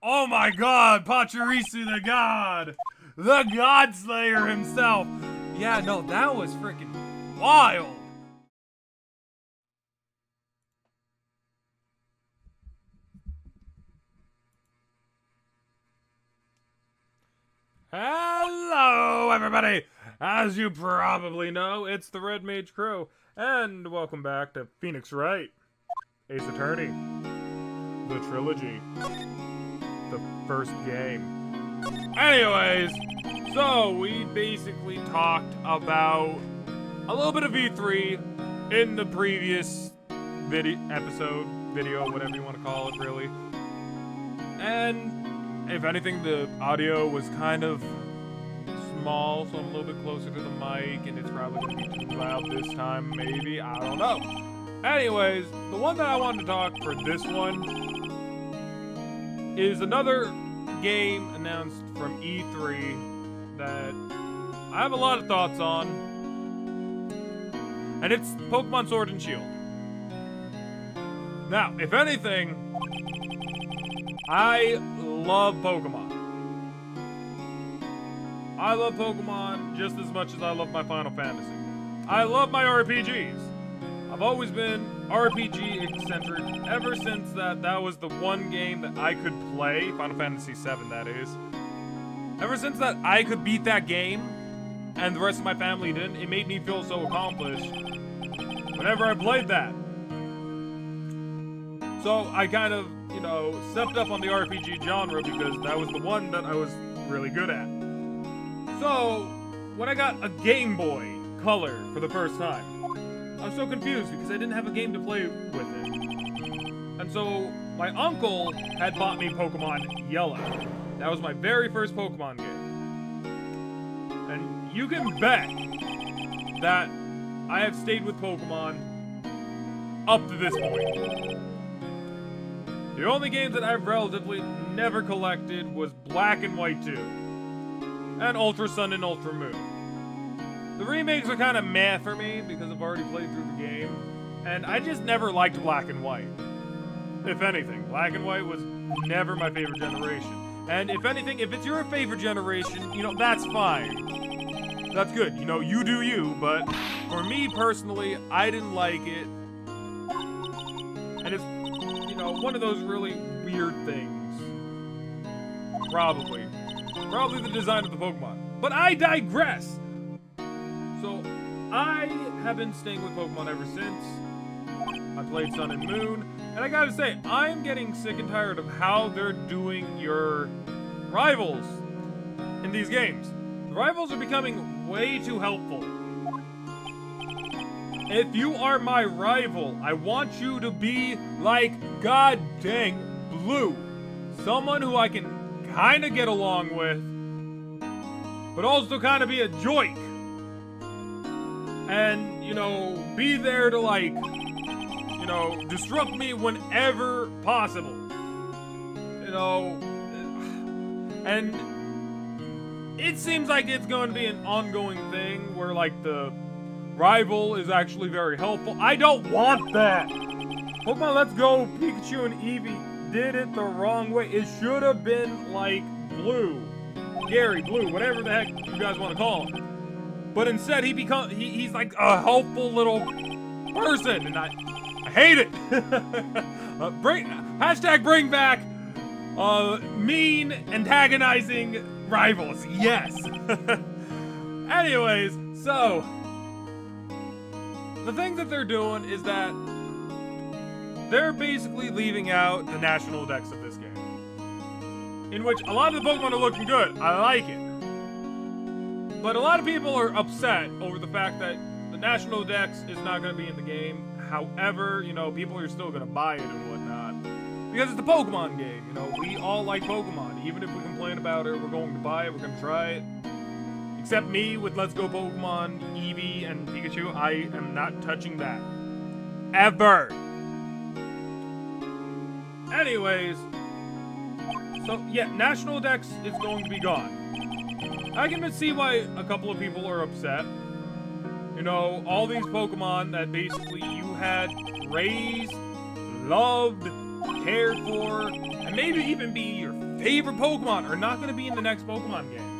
Oh my god, Pachirisu the god! The God Slayer himself! Yeah, no, that was freaking wild! Hello, everybody! As you probably know, it's the Red Mage Crow, and welcome back to Phoenix Wright, Ace Attorney, the Trilogy, the first game. Anyways, so we basically talked about a little bit of E3 in the previous video, whatever you want to call it, really. And if anything, the audio was kind of small, so I'm a little bit closer to the mic, and it's probably going to be too loud this time, maybe, I don't know. Anyways, the one that I wanted to talk for this one is another game announced from E3 that I have a lot of thoughts on, and it's Pokemon Sword and Shield. Now, if anything, I love Pokemon. I love Pokemon just as much as I love my Final Fantasy. I love my RPGs. I've always been RPG eccentric ever since that was the one game that I could play, Final Fantasy VII that is. Ever since that I could beat that game, and the rest of my family didn't, it made me feel so accomplished whenever I played that. So I kind of, stepped up on the RPG genre because that was the one that I was really good at. So, when I got a Game Boy Color for the first time, I was so confused because I didn't have a game to play with it. And so, my uncle had bought me Pokemon Yellow. That was my very first Pokemon game. And you can bet that I have stayed with Pokemon up to this point. The only games that I've relatively never collected was Black and White 2, and Ultra Sun and Ultra Moon. The remakes are kind of meh for me because I've already played through the game, and I just never liked Black and White. If anything, Black and White was never my favorite generation. And if anything, if it's your favorite generation, that's fine. That's good, you do you, but for me personally, I didn't like it. And it's one of those really weird things. Probably the design of the Pokemon. But I digress! So, I have been staying with Pokemon ever since. I played Sun and Moon, and I gotta say, I'm getting sick and tired of how they're doing your rivals in these games. The rivals are becoming way too helpful. If you are my rival, I want you to be like god dang Blue. Someone who I can kind of get along with, but also kind of be a joke. And, be there to disrupt me whenever possible. And it seems like it's going to be an ongoing thing where, the rival is actually very helpful. I don't want that! Pokemon Let's Go, Pikachu and Eevee did it the wrong way. It should have been like Blue. Gary, Blue, whatever the heck you guys want to call him. But instead, he's like a helpful little person, and I hate it! Bring back mean, antagonizing rivals. Yes! Anyways, so the thing that they're doing is that they're basically leaving out the national dex of this game, in which a lot of the Pokemon are looking good. I like it. But a lot of people are upset over the fact that the national dex is not going to be in the game. However, people are still going to buy it and whatnot. Because it's a Pokemon game, we all like Pokemon. Even if we complain about it, we're going to buy it, we're going to try it. Except me with Let's Go Pokemon, Eevee, and Pikachu, I am not touching that. Ever! Anyways, so yeah, National Dex is going to be gone. I can see why a couple of people are upset. All these Pokemon that basically you had raised, loved, cared for, and maybe even be your favorite Pokemon are not going to be in the next Pokemon game.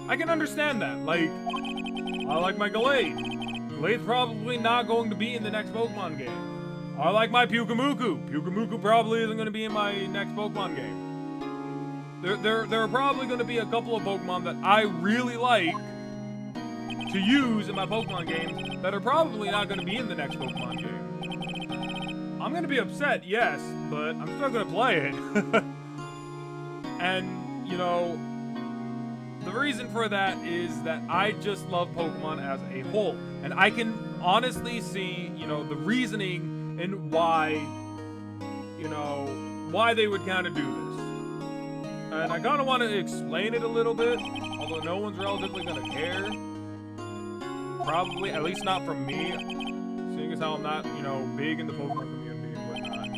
I can understand that. Like, I like my Gallade. Gallade's probably not going to be in the next Pokemon game. I like my Pyukumuku. Pyukumuku probably isn't going to be in my next Pokemon game. There are probably going to be a couple of Pokemon that I really like to use in my Pokemon games that are probably not going to be in the next Pokemon game. I'm going to be upset, yes, but I'm still going to play it. And, you know, the reason for that is that I just love Pokemon as a whole. And I can honestly see, you know, the reasoning and why, you know, why they would kind of do this. And I kind of want to explain it a little bit, although no one's relatively going to care. Probably, at least not from me, seeing as how I'm not, you know, big in the Pokemon community and whatnot.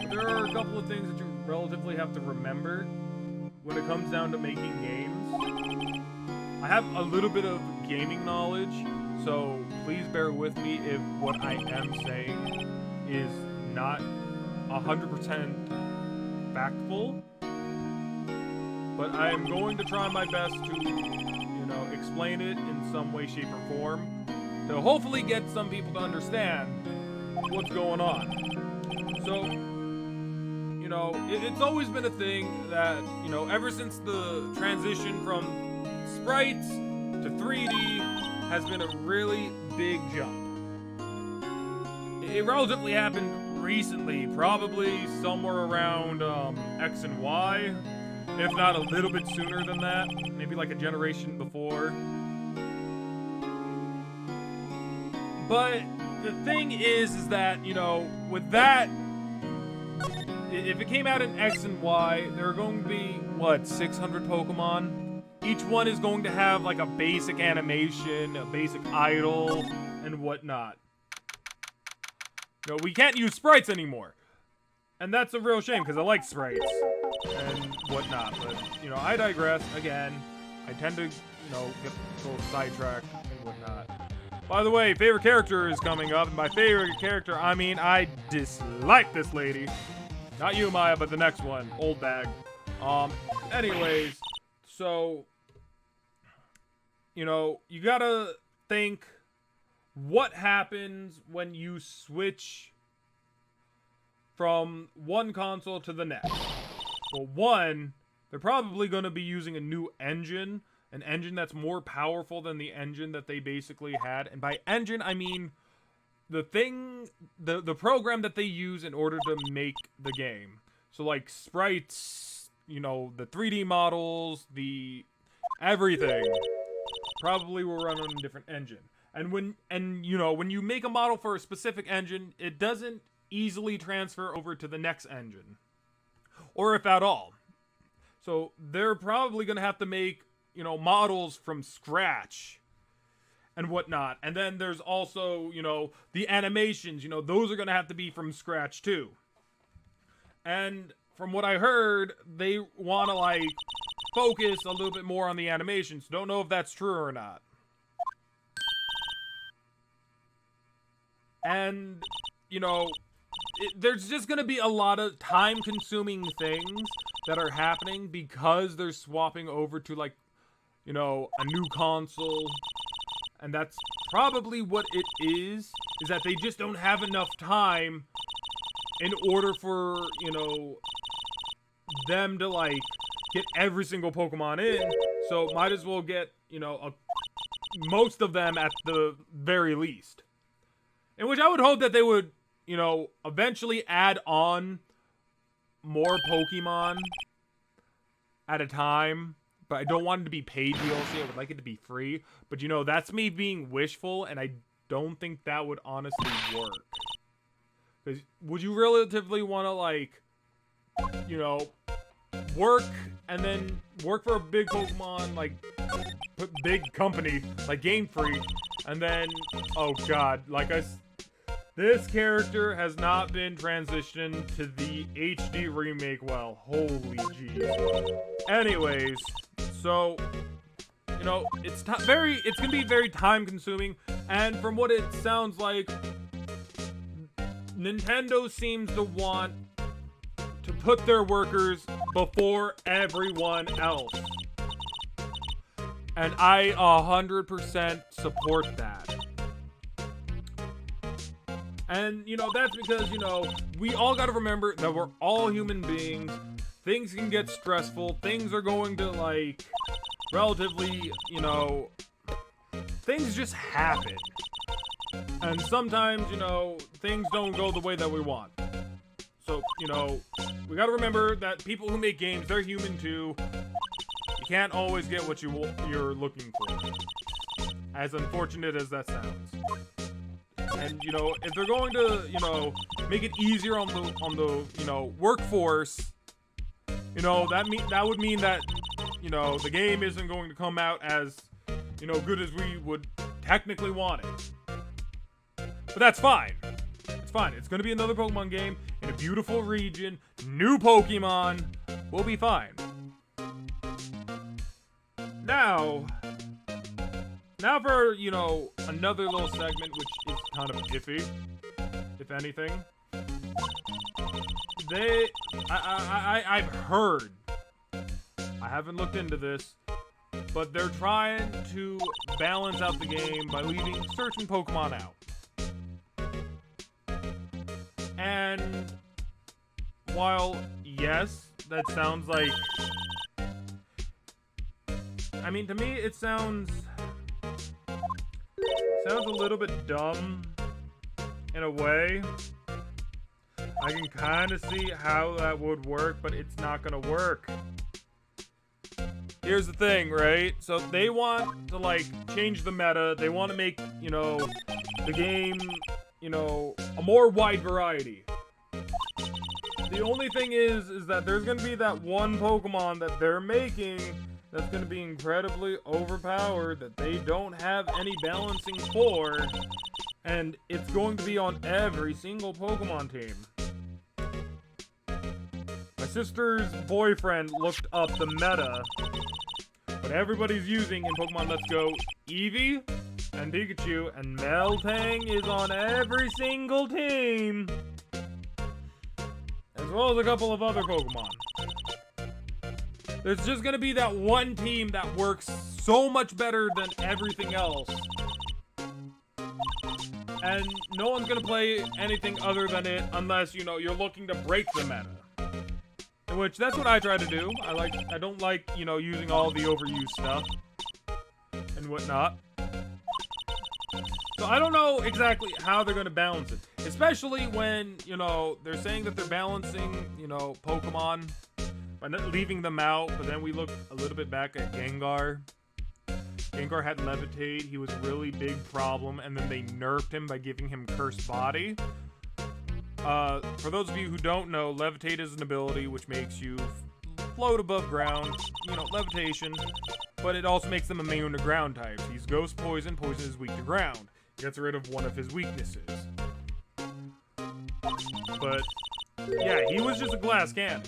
But there are a couple of things that you relatively have to remember when it comes down to making games. I have a little bit of gaming knowledge, so please bear with me if what I am saying is not 100% factful. But I am going to try my best to, you know, explain it in some way, shape, or form to hopefully get some people to understand what's going on. So, you know, it's always been a thing that, you know, ever since the transition from sprites to 3D has been a really big jump. It relatively happened recently, probably somewhere around X and Y. If not a little bit sooner than that, maybe like a generation before. But the thing is that, you know, with that, if it came out in X and Y, there are going to be, what, 600 Pokemon? Each one is going to have like a basic animation, a basic idol, and whatnot. You know, we can't use sprites anymore. And that's a real shame, because I like sprites and whatnot, but, you know, I digress. Again, I tend to, you know, get a little sidetracked and whatnot. By the way, favorite character is coming up, and by favorite character, I mean I dislike this lady. Not you, Maya, but the next one, old bag. Anyways, so, you know, you gotta think what happens when you switch from one console to the next. Well, one, they're probably going to be using a new engine, an engine that's more powerful than the engine that they basically had. And by engine, I mean the thing, the program that they use in order to make the game. So like sprites, you know, the 3D models, the everything probably will run on a different engine. And you know, when you make a model for a specific engine, it doesn't easily transfer over to the next engine. Or if at all. So they're probably going to have to make, you know, models from scratch and whatnot. And then there's also, you know, the animations, you know, those are going to have to be from scratch too. And from what I heard, they want to, like, focus a little bit more on the animations. Don't know if that's true or not. And, you know, there's just going to be a lot of time-consuming things that are happening because they're swapping over to, like, you know, a new console. And that's probably what it is that they just don't have enough time in order for, you know, them to, like, get every single Pokemon in. So might as well get, you know, most of them at the very least. In which I would hope that they would, you know, eventually add on more Pokemon at a time. But I don't want it to be paid DLC. I would like it to be free. But, you know, that's me being wishful, and I don't think that would honestly work. Because would you relatively want to, like, you know, work and then work for a big Pokemon, like, big company, like Game Freak, and then, oh god, like this character has not been transitioned to the HD remake well. Holy jeez. Anyways, so, you know, it's gonna be very time consuming, and from what it sounds like, Nintendo seems to want to put their workers before everyone else. And I 100% support that. And, that's because, we all got to remember that we're all human beings. Things can get stressful. Things are going to, relatively, things just happen. And sometimes, things don't go the way that we want. So, we got to remember that people who make games, they're human too. You can't always get what you're looking for. As unfortunate as that sounds. And, if they're going to, make it easier on the workforce, that would mean that, the game isn't going to come out as, good as we would technically want it. But that's fine. It's fine. It's going to be another Pokemon game in a beautiful region, new Pokemon. We'll be fine. Now for, another little segment, which is kind of iffy, if anything. I've heard, I haven't looked into this, but they're trying to balance out the game by leaving certain Pokemon out. And while, yes, that sounds like, to me, it sounds a little bit dumb in a way. I can kind of see how that would work, but it's not gonna work. Here's the thing, right? So they want to, change the meta. They want to make, the game, a more wide variety. The only thing is that there's gonna be that one Pokemon that they're making that's going to be incredibly overpowered, that they don't have any balancing for, and it's going to be on every single Pokemon team. My sister's boyfriend looked up the meta, but everybody's using in Pokemon Let's Go Eevee and Pikachu, and Meltang is on every single team, as well as a couple of other Pokemon. There's just gonna be that one team that works so much better than everything else. And no one's gonna play anything other than it unless, you're looking to break the meta. In which, that's what I try to do. I don't like, using all the overused stuff and whatnot. So I don't know exactly how they're gonna balance it. Especially when, they're saying that they're balancing, Pokemon by not leaving them out, but then we look a little bit back at Gengar. Gengar had Levitate. He was a really big problem, and then they nerfed him by giving him Cursed Body. For those of you who don't know, Levitate is an ability which makes you float above ground, levitation, but it also makes them immune to ground types. He's Ghost Poison. Poison is weak to ground. Gets rid of one of his weaknesses. But, yeah, he was just a glass cannon.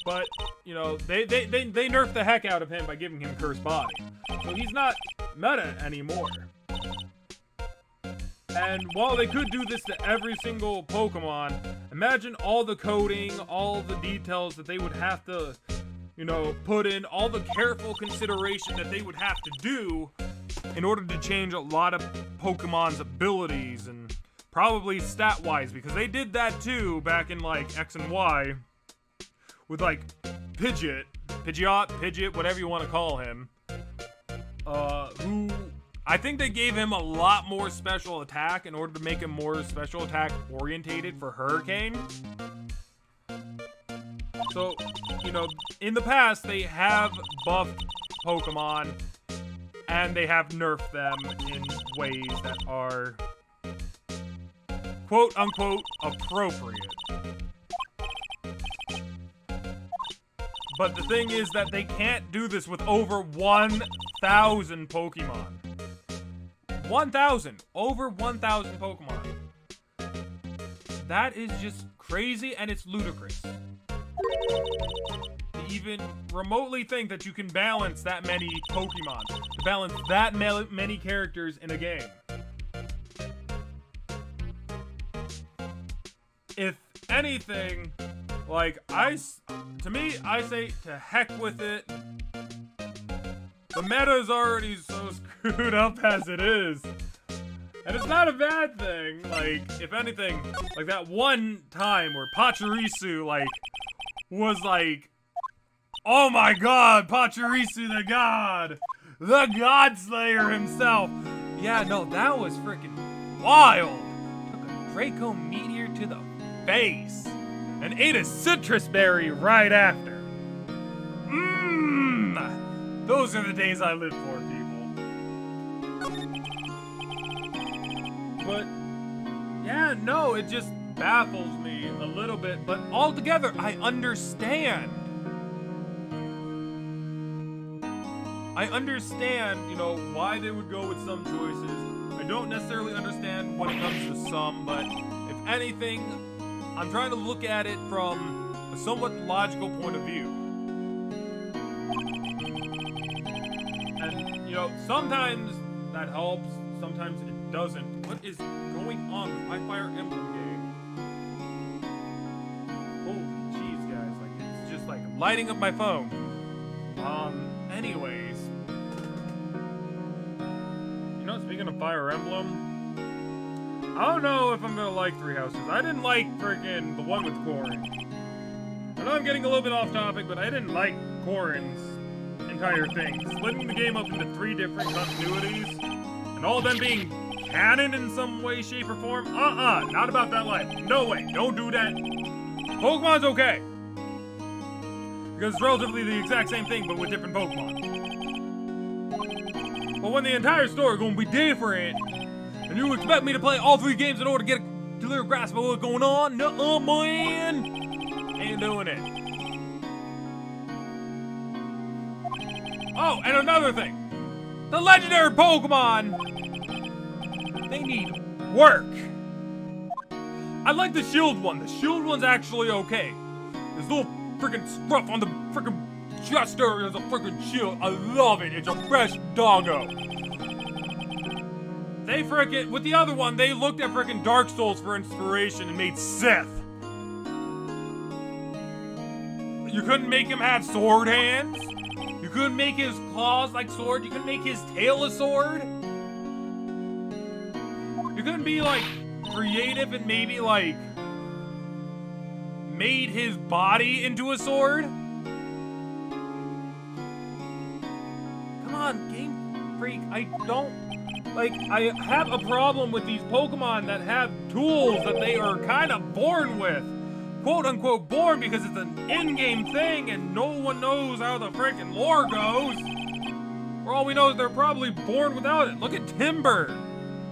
But, they nerfed the heck out of him by giving him Cursed Body. So he's not meta anymore. And while they could do this to every single Pokemon, imagine all the coding, all the details that they would have to, put in, all the careful consideration that they would have to do in order to change a lot of Pokemon's abilities, and probably stat-wise, because they did that too back in, X and Y. With, Pidgeot, whatever you want to call him, who, I think they gave him a lot more special attack in order to make him more special attack orientated for Hurricane. So, in the past, they have buffed Pokemon, and they have nerfed them in ways that are, quote-unquote, appropriate. But the thing is that they can't do this with over 1,000 Pokemon. 1,000! Over 1,000 Pokemon. That is just crazy, and it's ludicrous. To even remotely think that you can balance that many Pokemon, to balance that many characters in a game. if anything, like, I say to heck with it. The meta's already so screwed up as it is. And it's not a bad thing. Like, if anything, like that one time where Pachirisu, like, was like, oh my god, Pachirisu the god slayer himself. Yeah, no, that was freaking wild. Took a Draco meteor to the face and ate a citrus berry right after. Those are the days I live for, people. But yeah, no, it just baffles me a little bit, but altogether I understand. I understand, you know, why they would go with some choices. I don't necessarily understand when it comes to some, but if anything, I'm trying to look at it from a somewhat logical point of view. And, you know, sometimes that helps, sometimes it doesn't. What is going on with my Fire Emblem game? Holy jeez, guys, like, it's just like lighting up my phone. Anyways. You know, speaking of Fire Emblem, I don't know if I'm gonna like Three Houses. I didn't like freaking the one with Corrin. I know I'm getting a little bit off topic, but I didn't like Corrin's entire thing. Splitting the game up into 3 different continuities, and all of them being canon in some way, shape, or form. Not about that life. No way, don't do that. Pokemon's okay. Because it's relatively the exact same thing, but with different Pokemon. But when the entire story is going to be different, and you expect me to play all 3 games in order to get a clear grasp of what's going on? Nuh-uh, man! Ain't doing it. Oh, and another thing. The legendary Pokemon, they need work. I like the Shield one. The Shield one's actually okay. This little freaking scruff on the freaking chest area is a freaking shield. I love it. It's a fresh doggo. They freaking, with the other one, they looked at freaking Dark Souls for inspiration and made Sith. You couldn't make him have sword hands. You couldn't make his claws like sword. You couldn't make his tail a sword. You couldn't be like creative and maybe like made his body into a sword? Come on, Game Freak. I have a problem with these Pokemon that have tools that they are kind of born with. Quote unquote born, because it's an in-game thing and no one knows how the freaking lore goes. For all we know is they're probably born without it. Look at Timber.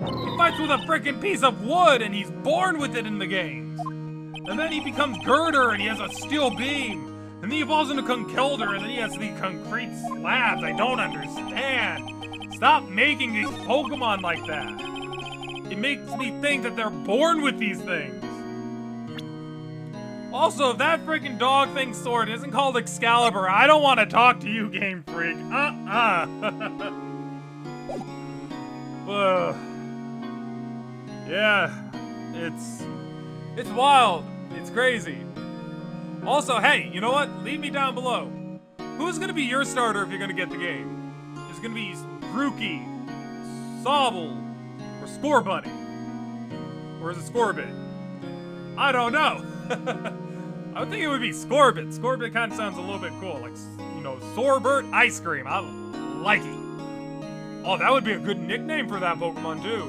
He fights with a freaking piece of wood and he's born with it in the games. And then he becomes Girder and he has a steel beam. And then he evolves into Conkeldurr and then he has the concrete slabs. I don't understand. Stop making these Pokemon like that. It makes me think that they're born with these things. Also, if that freaking dog thing sword isn't called Excalibur, I don't want to talk to you, Game Freak. Yeah, it's wild. It's crazy. Also, hey, you know what? Leave me down below. Who's gonna be your starter if you're gonna get the game? Is it gonna be Grookey, Sobble, or Scorbunny? Or is it Scorbit? I don't know. I would think it would be Scorbit. Scorbit kind of sounds a little bit cool. Like, you know, Sorbert Ice Cream. I like it. Oh, that would be a good nickname for that Pokemon, too.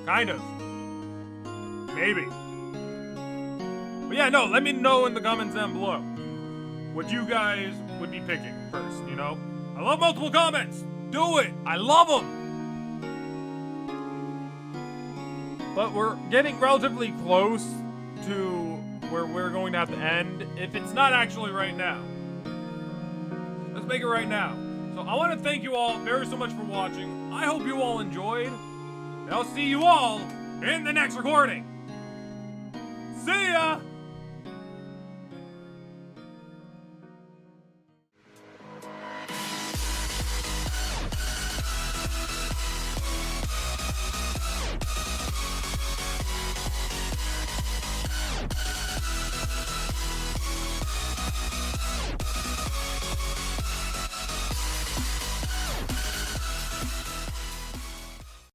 Kind of. Maybe. But yeah, no, let me know in the comments down below what you guys would be picking first, you know? I love multiple comments. Do it. I love them. But we're getting relatively close to where we're going to have to end. If it's not actually right now, let's make it right now. So I want to thank you all very so much for watching. I hope you all enjoyed. And I'll see you all in the next recording. See ya!